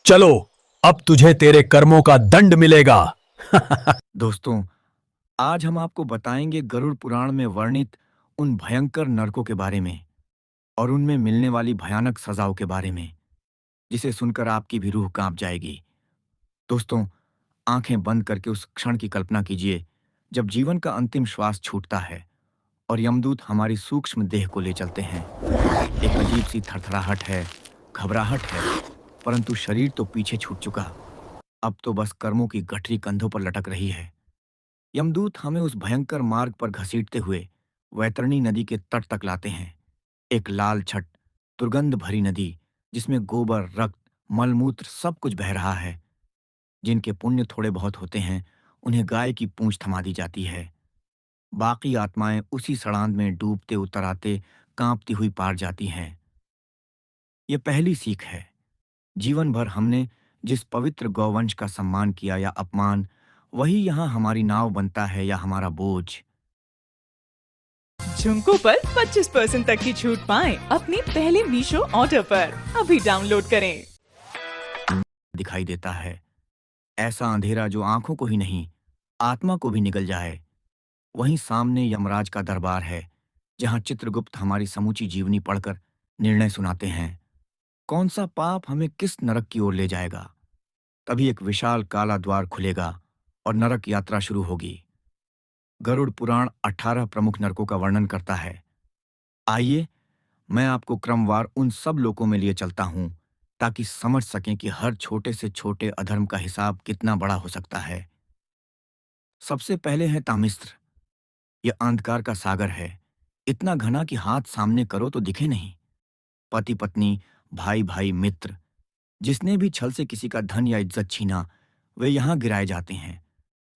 चलो, अब तुझे तेरे कर्मों का दंड मिलेगा। दोस्तों, आज हम आपको बताएंगे गरुड़ पुराण में वर्णित उन भयंकर नरकों के बारे में और उनमें मिलने वाली भयानक सजाओं के बारे में, जिसे सुनकर आपकी भी रूह कांप जाएगी। दोस्तों, आंखें बंद करके उस क्षण की कल्पना कीजिए जब जीवन का अंतिम श्वास छूटता है और यमदूत हमारी सूक्ष्म देह को ले चलते हैं। एक अजीब सी थरथराहट है, घबराहट है, परंतु शरीर तो पीछे छूट चुका। अब तो बस कर्मों की गठरी कंधों पर लटक रही है। यमदूत हमें उस भयंकर मार्ग पर घसीटते हुए वैतरणी नदी के तट तक लाते हैं। एक लाल छट, दुर्गंध भरी नदी, जिसमें गोबर, रक्त, मलमूत्र सब कुछ बह रहा है। जिनके पुण्य थोड़े बहुत होते हैं, उन्हें गाय की पूंछ थमा दी जाती है। बाकी आत्माएं उसी सड़ांध में डूबते उतर आते, कांपती हुई पार जाती हैं। ये पहली सीख है। जीवन भर हमने जिस पवित्र गौवंश का सम्मान किया या अपमान, वही यहाँ हमारी नाव बनता है या हमारा बोझ। झुमको पर 25% तक की छूट पाएं अपनी पहली मीशो ऑर्डर पर। अभी डाउनलोड करें। दिखाई देता है, ऐसा अंधेरा जो आंखों को ही नहीं, आत्मा को भी निगल जाए। वहीं सामने यमराज का दरबार है, जहां चित्रगुप्त हमारी समूची जीवनी पढ़कर निर्णय सुनाते हैं। कौन सा पाप हमें किस नरक की ओर ले जाएगा। तभी एक विशाल काला द्वार खुलेगा और नरक यात्रा शुरू होगी। गरुड़ पुराण 18 प्रमुख नरकों का वर्णन करता है। आइए, मैं आपको क्रमवार उन सब लोकों में लिए चलता हूं, ताकि समझ सकें कि हर छोटे से छोटे अधर्म का हिसाब कितना बड़ा हो सकता है। सबसे पहले है तामिस्त्र। यह अंधकार का सागर है, इतना घना कि हाथ सामने करो तो दिखे नहीं। पति पत्नी, भाई भाई, मित्र, जिसने भी छल से किसी का धन या इज्जत छीना, वे यहां गिराए जाते हैं।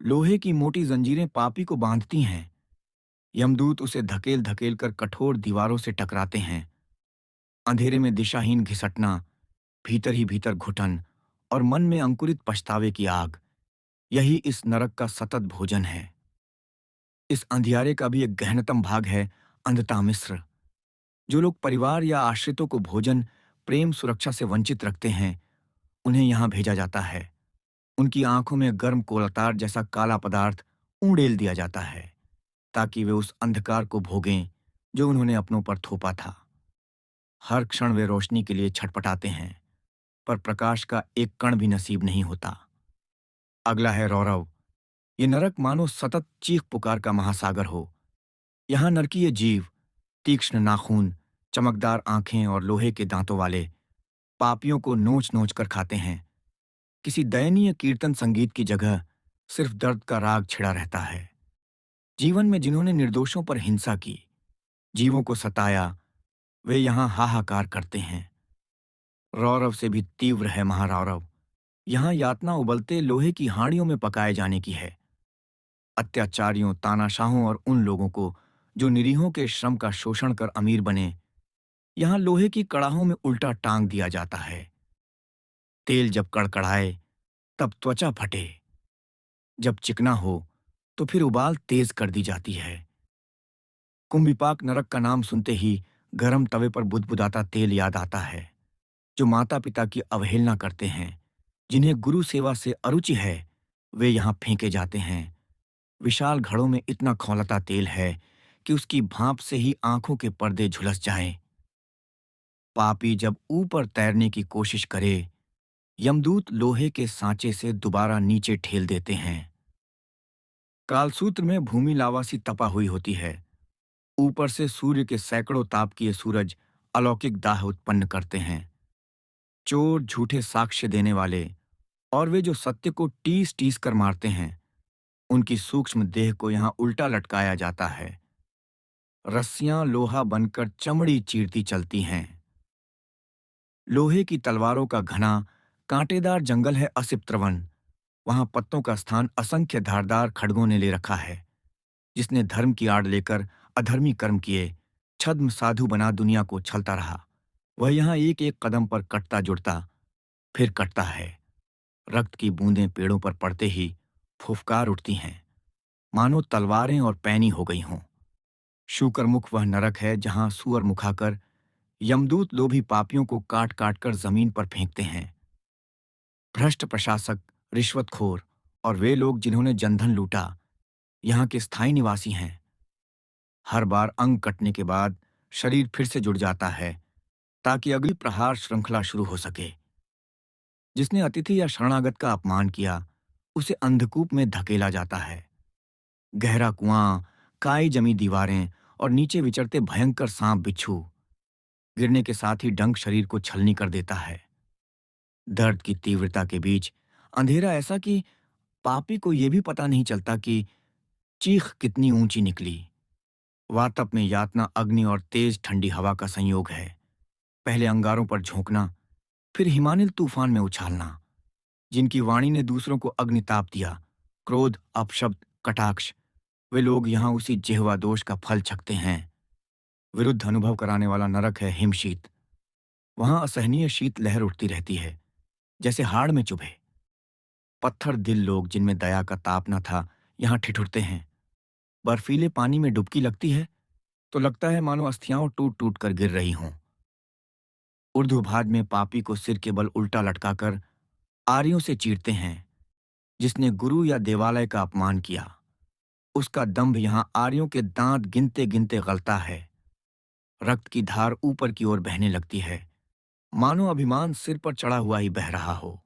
लोहे की मोटी जंजीरें पापी को बांधती हैं। यमदूत उसे धकेल धकेल कर कठोर दीवारों से टकराते हैं। अंधेरे में दिशाहीन घिसटना, भीतर ही भीतर घुटन और मन में अंकुरित पछतावे की आग, यही इस नरक का सतत भोजन है। इस अंधियारे का भी एक गहनतम भाग है अंधता मिश्र। जो लोग परिवार या आश्रितों को भोजन, प्रेम, सुरक्षा से वंचित रखते हैं, उन्हें यहां भेजा जाता है। उनकी आंखों में गर्म कोलतार जैसा काला पदार्थ ऊंडेल दिया जाता है, ताकि वे उस अंधकार को भोगें जो उन्होंने अपनों पर थोपा था। हर क्षण वे रोशनी के लिए छटपटाते हैं, पर प्रकाश का एक कण भी नसीब नहीं होता। अगला है रौरव। ये नरक मानो सतत चीख पुकार का महासागर हो। यहाँ नरकीय जीव, तीक्ष्ण नाखून, चमकदार आंखें और लोहे के दांतों वाले, पापियों को नोच नोच कर खाते हैं। किसी दयनीय कीर्तन संगीत की जगह सिर्फ दर्द का राग छिड़ा रहता है। जीवन में जिन्होंने निर्दोषों पर हिंसा की, जीवों को सताया, वे यहाँ हाहाकार करते हैं। रौरव से भी तीव्र है महारौरव। यहाँ यातना उबलते लोहे की हांडियों में पकाए जाने की है। अत्याचारियों, तानाशाहों और उन लोगों को जो निरीहों के श्रम का शोषण कर अमीर बने, यहाँ लोहे की कड़ाहों में उल्टा टांग दिया जाता है। तेल जब कड़कड़ाए तब त्वचा फटे, जब चिकना हो तो फिर उबाल तेज कर दी जाती है। कुंभिपाक नरक का नाम सुनते ही गरम तवे पर बुदबुदाता तेल याद आता है। जो माता पिता की अवहेलना करते हैं, जिन्हें गुरु सेवा से अरुचि है, वे यहाँ फेंके जाते हैं। विशाल घड़ों में इतना खौलता तेल है कि उसकी भाप से ही आंखों के पर्दे झुलस जाएं। पापी जब ऊपर तैरने की कोशिश करे, यमदूत लोहे के सांचे से दोबारा नीचे ठेल देते हैं। कालसूत्र में भूमि लावा सी तपा हुई होती है। ऊपर से सूर्य के सैकड़ों ताप किए सूरज अलौकिक दाह उत्पन्न करते हैं। चोर, झूठे साक्ष्य देने वाले और वे जो सत्य को टीस टीस कर मारते हैं, उनकी सूक्ष्म देह को यहाँ उल्टा लटकाया जाता है। रस्सियां लोहा बनकर चमड़ी चीरती चलती हैं। लोहे की तलवारों का घना, कांटेदार जंगल है असिप्त वन। वहां पत्तों का स्थान असंख्य धारदार खड्गों ने ले रखा है। जिसने धर्म की आड़ लेकर अधर्मी कर्म किए, छद्म साधु बना दुनिया को छलता रहा, वह यहाँ एक एक कदम पर कटता जुड़ता, फिर कटता है। रक्त की बूंदें पेड़ों पर पड़ते ही फुफकार उठती हैं, मानो तलवारें और पैनी हो गई हों। शूकरमुख वह नरक है जहां सुअर मुखाकर यमदूत लोभी पापियों को काट काट कर जमीन पर फेंकते हैं। भ्रष्ट प्रशासक, रिश्वतखोर और वे लोग जिन्होंने जनधन लूटा यहाँ के स्थायी निवासी हैं। हर बार अंग कटने के बाद शरीर फिर से जुड़ जाता है ताकि अगली प्रहार श्रृंखला शुरू हो सके। जिसने अतिथि या शरणागत का अपमान किया उसे अंधकूप में धकेला जाता है। गहरा कुआं, काई जमी दीवारें और नीचे विचरते भयंकर सांप बिच्छू गिरने के साथ ही डंक शरीर को छलनी कर देता है। दर्द की तीव्रता के बीच अंधेरा ऐसा कि पापी को यह भी पता नहीं चलता कि चीख कितनी ऊंची निकली। वातप में यातना अग्नि और तेज ठंडी हवा का संयोग है। पहले अंगारों पर झोंकना, फिर हिमानिल तूफान में उछालना। जिनकी वाणी ने दूसरों को अग्निताप दिया, क्रोध, अपशब्द, कटाक्ष, वे लोग यहाँ उसी जिह्वा दोष का फल छकते हैं। विरुद्ध अनुभव कराने वाला नरक है हिमशीत। वहां असहनीय शीत लहर उठती रहती है, जैसे हाड़ में चुभे। पत्थर दिल लोग जिनमें दया का ताप न था, यहाँ ठिठुरते हैं। बर्फीले पानी में डुबकी लगती है तो लगता है मानो अस्थियां टूट टूट कर गिर रही हों। ऊर्ध्वभाग में पापी को सिर के बल उल्टा लटकाकर आरियों से चीरते हैं। जिसने गुरु या देवालय का अपमान किया, उसका दंभ यहां आरियों के दांत गिनते गिनते गलता है। रक्त की धार ऊपर की ओर बहने लगती है, मानो अभिमान सिर पर चढ़ा हुआ ही बह रहा हो।